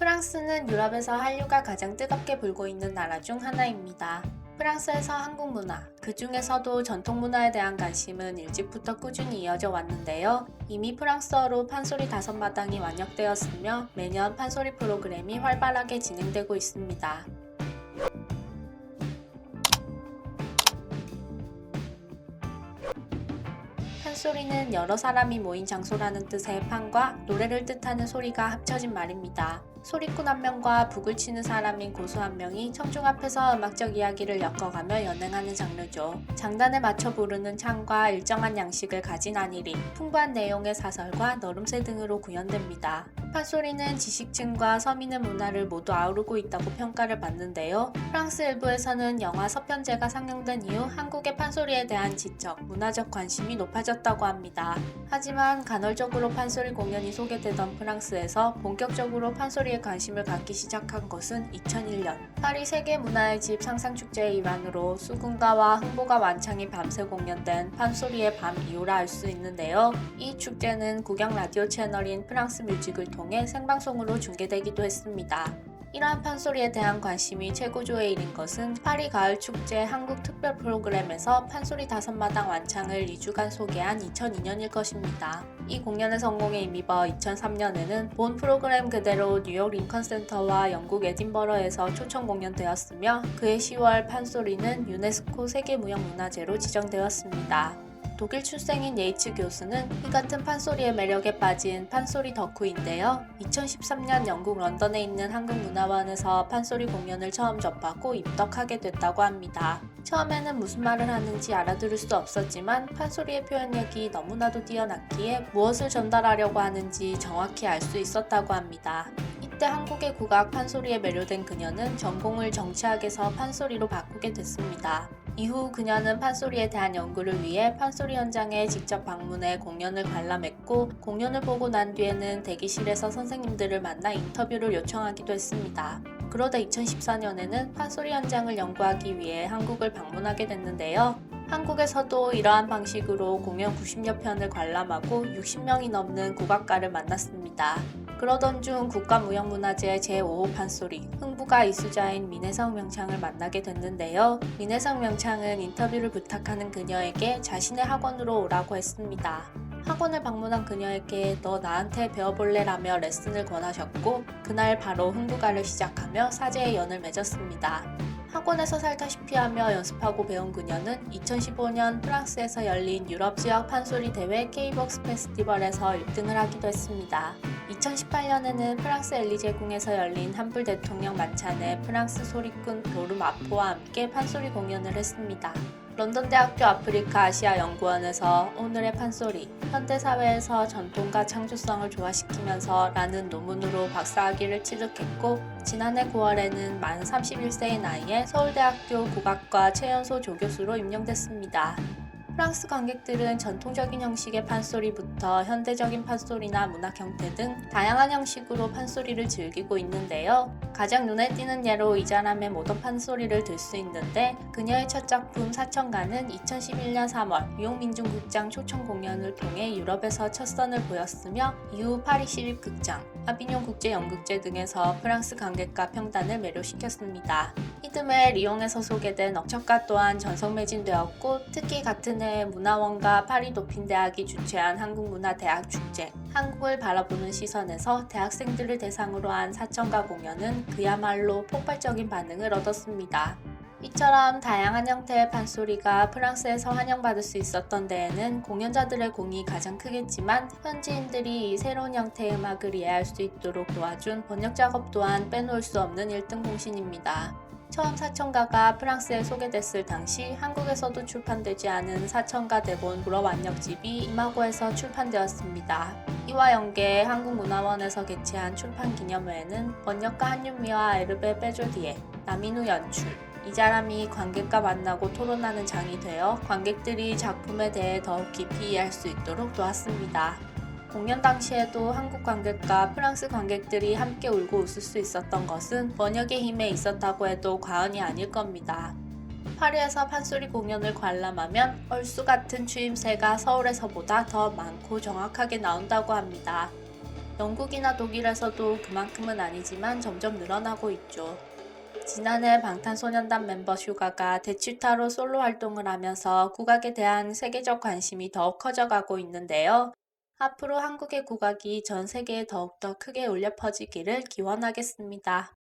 프랑스는 유럽에서 한류가 가장 뜨겁게 불고 있는 나라 중 하나입니다. 프랑스에서 한국 문화, 그 중에서도 전통 문화에 대한 관심은 일찍부터 꾸준히 이어져 왔는데요. 이미 프랑스어로 판소리 5마당이 완역되었으며 매년 판소리 프로그램이 활발하게 진행되고 있습니다. 판소리는 여러 사람이 모인 장소라는 뜻의 판과 노래를 뜻하는 소리가 합쳐진 말입니다. 소리꾼 한 명과 북을 치는 사람인 고수 한 명이 청중 앞에서 음악적 이야기를 엮어가며 연행하는 장르죠. 장단에 맞춰 부르는 창과 일정한 양식을 가진 안일이, 풍부한 내용의 사설과 너름새 등으로 구현됩니다. 판소리는 지식층과 서민의 문화를 모두 아우르고 있다고 평가를 받는데요. 프랑스 일부에서는 영화 서편제가 상영된 이후 한국의 판소리에 대한 지적, 문화적 관심이 높아졌다고 합니다. 하지만 간헐적으로 판소리 공연이 소개되던 프랑스에서 본격적으로 판소리에 관심을 갖기 시작한 것은 2001년 파리 세계문화의 집 상상축제의 일환으로 수군가와 흥보가 완창이 밤새 공연된 판소리의 밤 이후라 할 수 있는데요. 이 축제는 국영 라디오 채널인 프랑스 뮤직을 통해 생방송으로 중계되기도 했습니다. 이러한 판소리에 대한 관심이 최고조에 이른 것은 파리 가을축제 한국 특별 프로그램에서 판소리 5마당 완창을 2주간 소개한 2002년일 것입니다. 이 공연의 성공에 힘입어 2003년에는 본 프로그램 그대로 뉴욕 링컨센터와 영국 에딘버러에서 초청 공연되었으며 그해 10월 판소리는 유네스코 세계무형문화재로 지정되었습니다. 독일 출생인 예이츠 교수는 이 같은 판소리의 매력에 빠진 판소리 덕후인데요. 2013년 영국 런던에 있는 한국문화원에서 판소리 공연을 처음 접하고 입덕하게 됐다고 합니다. 처음에는 무슨 말을 하는지 알아들을 수 없었지만 판소리의 표현력이 너무나도 뛰어났기에 무엇을 전달하려고 하는지 정확히 알 수 있었다고 합니다. 이때 한국의 국악 판소리에 매료된 그녀는 전공을 정치학에서 판소리로 바꾸게 됐습니다. 이후 그녀는 판소리에 대한 연구를 위해 판소리 현장에 직접 방문해 공연을 관람했고 공연을 보고 난 뒤에는 대기실에서 선생님들을 만나 인터뷰를 요청하기도 했습니다. 그러다 2014년에는 판소리 현장을 연구하기 위해 한국을 방문하게 됐는데요. 한국에서도 이러한 방식으로 공연 90여 편을 관람하고 60명이 넘는 국악가를 만났습니다. 그러던 중 국가무형문화재 제5호 판소리, 흥부가 이수자인 민혜성 명창을 만나게 됐는데요. 민혜성 명창은 인터뷰를 부탁하는 그녀에게 자신의 학원으로 오라고 했습니다. 학원을 방문한 그녀에게 너 나한테 배워볼래? 라며 레슨을 권하셨고 그날 바로 흥부가를 시작하며 사제의 연을 맺었습니다. 학원에서 살다시피 하며 연습하고 배운 그녀는 2015년 프랑스에서 열린 유럽 지역 판소리 대회 Kbox 페스티벌에서 1등을 하기도 했습니다. 2018년에는 프랑스 엘리제궁에서 열린 한불 대통령 만찬에 프랑스 소리꾼 로르 마포와 함께 판소리 공연을 했습니다. 런던대학교 아프리카 아시아 연구원에서 오늘의 판소리, 현대사회에서 전통과 창조성을 조화시키면서 라는 논문으로 박사학위를 취득했고 지난해 9월에는 만 31세의 나이에 서울대학교 국악과 최연소 조교수로 임명됐습니다. 프랑스 관객들은 전통적인 형식의 판소리부터 현대적인 판소리나 문학 형태 등 다양한 형식으로 판소리를 즐기고 있는데요. 가장 눈에 띄는 예로 이 사람의 모던 판소리를 들 수 있는데 그녀의 첫 작품 사천가는 2011년 3월 뉴욕 민중극장 초청 공연을 통해 유럽에서 첫 선을 보였으며 이후 파리 시립극장, 아비뇽 국제연극제 등에서 프랑스 관객과 평단을 매료시켰습니다. 이듬해 리옹에서 소개된 억척가 또한 전성매진되었고 특히 같은 해 문화원과 파리 도핀대학이 주최한 한국문화대학 축제, 한국을 바라보는 시선에서 대학생들을 대상으로 한 사천가 공연은 그야말로 폭발적인 반응을 얻었습니다. 이처럼 다양한 형태의 판소리가 프랑스에서 환영받을 수 있었던 데에는 공연자들의 공이 가장 크겠지만 현지인들이 이 새로운 형태의 음악을 이해할 수 있도록 도와준 번역 작업 또한 빼놓을 수 없는 1등 공신입니다. 처음 사천가가 프랑스에 소개됐을 당시 한국에서도 출판되지 않은 사천가 대본 불어 완역집이 이마고에서 출판되었습니다. 이와 연계해 한국문화원에서 개최한 출판 기념회에는 번역가 한윤미와 에르베 빼조디에, 남인우 연출, 이 사람이 관객과 만나고 토론하는 장이 되어 관객들이 작품에 대해 더욱 깊이 이해할 수 있도록 도왔습니다. 공연 당시에도 한국 관객과 프랑스 관객들이 함께 울고 웃을 수 있었던 것은 번역의 힘에 있었다고 해도 과언이 아닐 겁니다. 파리에서 판소리 공연을 관람하면 얼쑤 같은 추임새가 서울에서보다 더 많고 정확하게 나온다고 합니다. 영국이나 독일에서도 그만큼은 아니지만 점점 늘어나고 있죠. 지난해 방탄소년단 멤버 슈가가 대치타로 솔로 활동을 하면서 국악에 대한 세계적 관심이 더욱 커져가고 있는데요. 앞으로 한국의 국악이 전 세계에 더욱더 크게 울려 퍼지기를 기원하겠습니다.